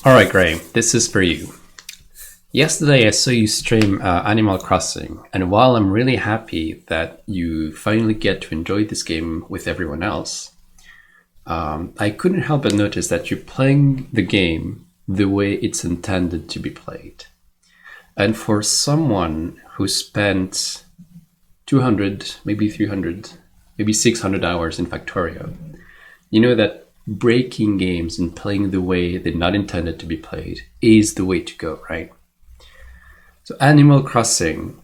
Alright, Graham, this is for you. Yesterday I saw you stream Animal Crossing, and while I'm really happy that you finally get to enjoy this game with everyone else, I couldn't help but notice that you're playing the game the way it's intended to be played. And for someone who spent 200, maybe 300, maybe 600 hours in Factorio, you know that breaking games and playing the way they're not intended to be played is the way to go, right? So Animal Crossing,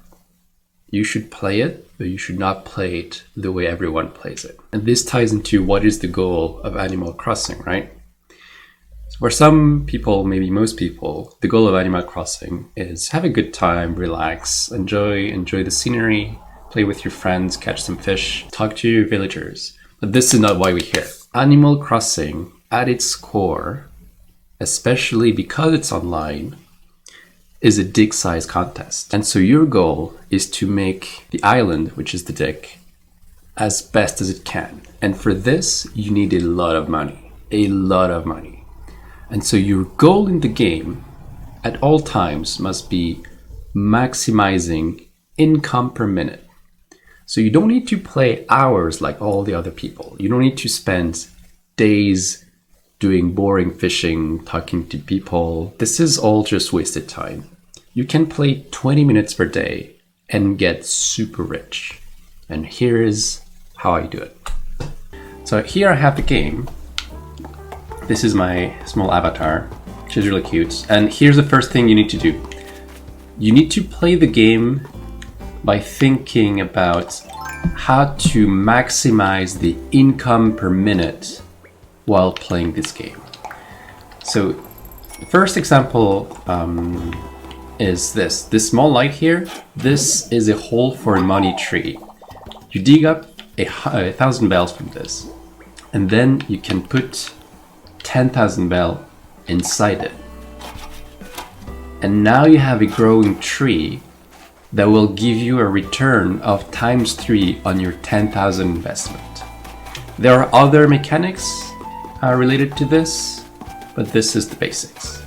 you should play it, but you should not play it the way everyone plays it. And this ties into what is the goal of Animal Crossing, right? So for some people, maybe most people, the goal of Animal Crossing is have a good time, relax, enjoy the scenery, play with your friends, catch some fish, talk to your villagers. But this is not why we're here. Animal Crossing, at its core, especially because it's online, is a dig size contest. And so your goal is to make the island, which is the dig, as best as it can. And for this, you need a lot of money. And so your goal in the game at all times must be maximizing income per minute. So you don't need to play hours like all the other people. You don't need to spend days doing boring fishing, talking to people. This is all just wasted time. You can play 20 minutes per day and get super rich. And here is how I do it. So here I have the game. This is my small avatar, which is really cute. And here's the first thing you need to do. You need to play the game by thinking about how to maximize the income per minute while playing this game. So the first example is this small light here. This is a hole for a money tree. You dig up 1,000 bells from this, and then you can put 10,000 bells inside it. And now you have a growing tree that will give you a return of ×3 on your 10,000 investment. There are other mechanics related to this, but this is the basics.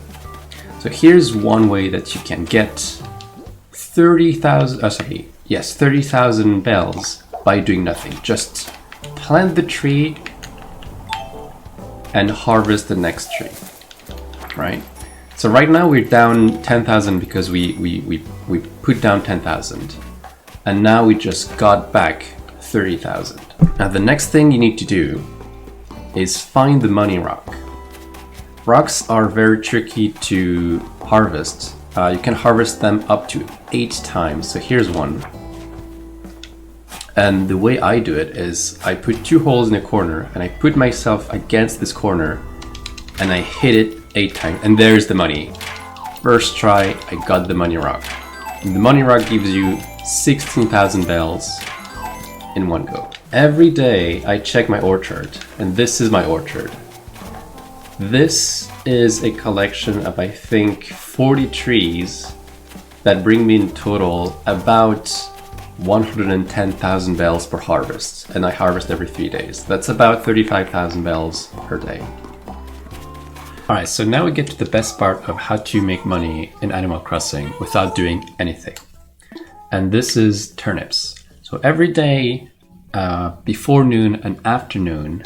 So here's one way that you can get 30,000 bells by doing nothing. Just plant the tree and harvest the next tree, right? So right now we're down 10,000 because we put down 10,000, and now we just got back 30,000. Now the next thing you need to do is find the money rock. Rocks are very tricky to harvest. You can harvest them up to 8 times. So here's one. And the way I do it is I put 2 holes in a corner and I put myself against this corner and I hit it 8 times, and there's the money. First try, I got the money rock. And the money rock gives you 16,000 bells in one go. Every day I check my orchard, and this is my orchard. This is a collection of, I think, 40 trees that bring me in total about 110,000 bells per harvest, and I harvest every 3 days. That's about 35,000 bells per day. Alright, so now we get to the best part of how to make money in Animal Crossing without doing anything. And this is turnips. So every day, before noon and afternoon,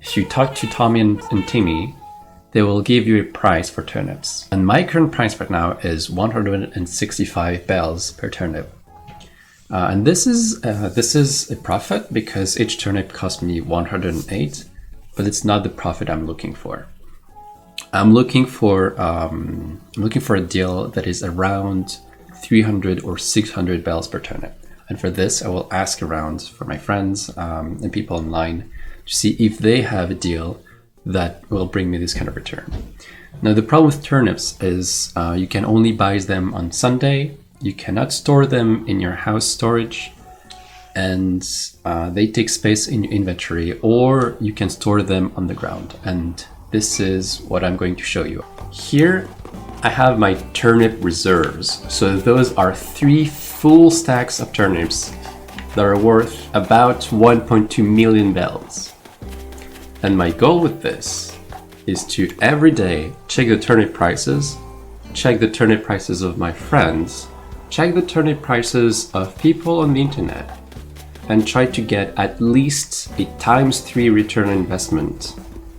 if you talk to Tommy and Timmy, they will give you a price for turnips. And my current price right now is 165 bells per turnip. And this is a profit because each turnip cost me 108, but it's not the profit I'm looking for. I'm looking for a deal that is around 300 or 600 bells per turnip. And for this, I will ask around for my friends and people online to see if they have a deal that will bring me this kind of return. Now, the problem with turnips is you can only buy them on Sunday. You cannot store them in your house storage, and they take space in your inventory, or you can store them on the ground. And this is what I'm going to show you. Here, I have my turnip reserves. So those are 3 full stacks of turnips that are worth about 1.2 million bells. And my goal with this is to every day check the turnip prices, check the turnip prices of my friends, check the turnip prices of people on the internet, and try to get at least a ×3 return on investment,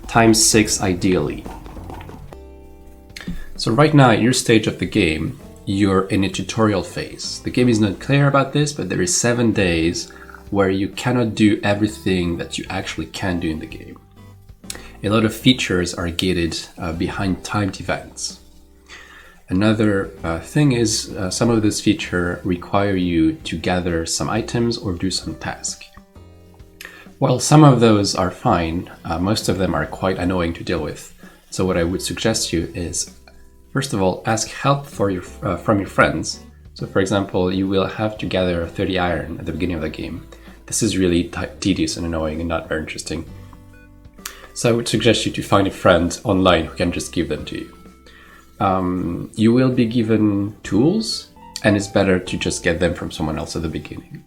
×6 ideally. So right now at your stage of the game, you're in a tutorial phase. The game is not clear about this, but there is 7 days where you cannot do everything that you actually can do in the game. A lot of features are gated behind timed events. Another thing is some of these features require you to gather some items or do some tasks. While some of those are fine, most of them are quite annoying to deal with. So what I would suggest you is, first of all, ask help from your friends. So for example, you will have to gather 30 iron at the beginning of the game. This is really tedious and annoying and not very interesting. So I would suggest you to find a friend online who can just give them to you. You will be given tools, and it's better to just get them from someone else at the beginning.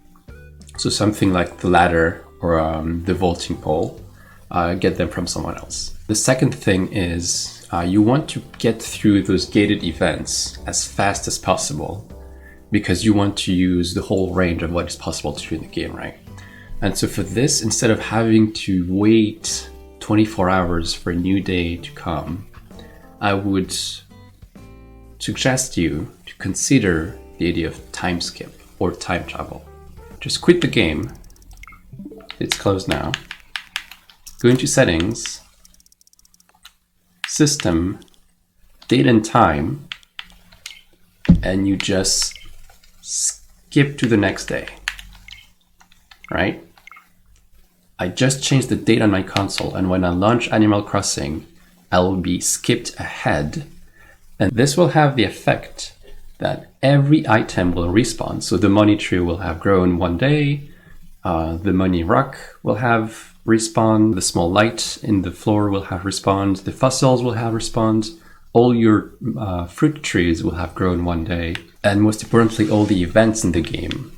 So something like the ladder or the vaulting pole, get them from someone else. The second thing is you want to get through those gated events as fast as possible, because you want to use the whole range of what is possible to do in the game, right? And so for this, instead of having to wait 24 hours for a new day to come, I would suggest you to consider the idea of time skip or time travel. Just quit the game. It's closed now. Go into settings, system, date and time, and you just skip to the next day, right? I just changed the date on my console, and when I launch Animal Crossing, I will be skipped ahead. And this will have the effect that every item will respawn. So the money tree will have grown 1 day, the money rock will have respawned, the small light in the floor will have respawned, the fossils will have respawned, all your fruit trees will have grown 1 day, and most importantly, all the events in the game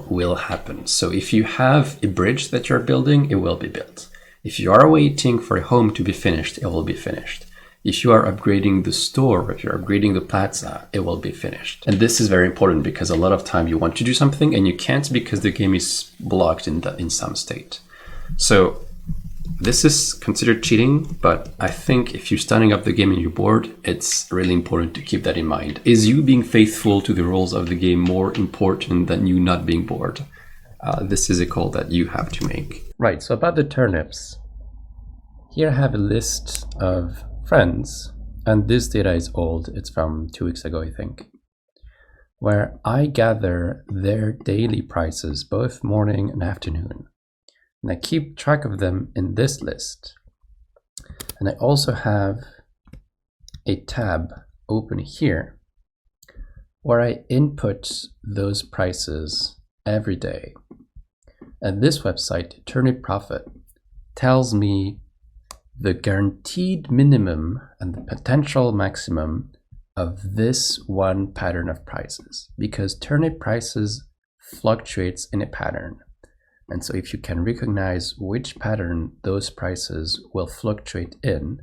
will happen. So if you have a bridge that you're building, it will be built. If you are waiting for a home to be finished, it will be finished. If you are upgrading the store, if you're upgrading the plaza, it will be finished. And this is very important because a lot of time you want to do something and you can't because the game is blocked in some state. So this is considered cheating, but I think if you're starting up the game and you're bored, it's really important to keep that in mind. Is you being faithful to the rules of the game more important than you not being bored? This is a call that you have to make. Right, so about the turnips. Here I have a list of friends, and this data is old. It's from 2 weeks ago, I think, where I gather their daily prices, both morning and afternoon. And I keep track of them in this list. And I also have a tab open here where I input those prices every day. And this website, Turnip Profit, tells me the guaranteed minimum and the potential maximum of this one pattern of prices, because turnip prices fluctuates in a pattern. And so if you can recognize which pattern those prices will fluctuate in,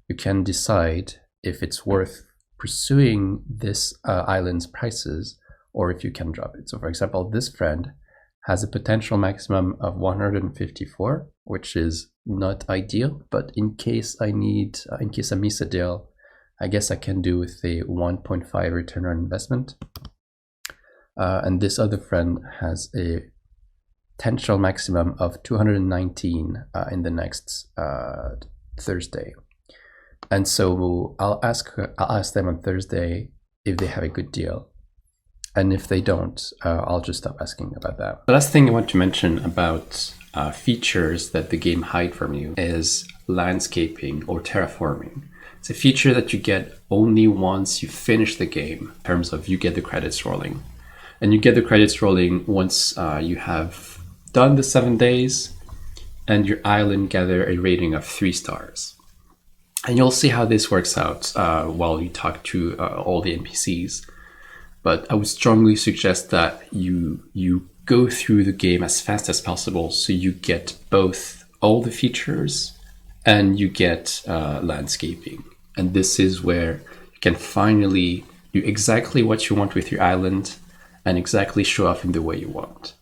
you can decide if it's worth pursuing this island's prices or if you can drop it. So for example, this friend has a potential maximum of 154, which is not ideal, but in case I miss a deal, I guess I can do with a 1.5 return on investment. And this other friend has a potential maximum of 219 in the next Thursday. And so I'll ask them on Thursday if they have a good deal. And if they don't, I'll just stop asking about that. The last thing I want to mention about features that the game hides from you is landscaping or terraforming. It's a feature that you get only once you finish the game, in terms of you get the credits rolling. And you get the credits rolling once you have done the 7 days and your island gather a rating of 3 stars. And you'll see how this works out while you talk to all the NPCs. But I would strongly suggest that you go through the game as fast as possible so you get both all the features and you get landscaping. And this is where you can finally do exactly what you want with your island and exactly show off in the way you want.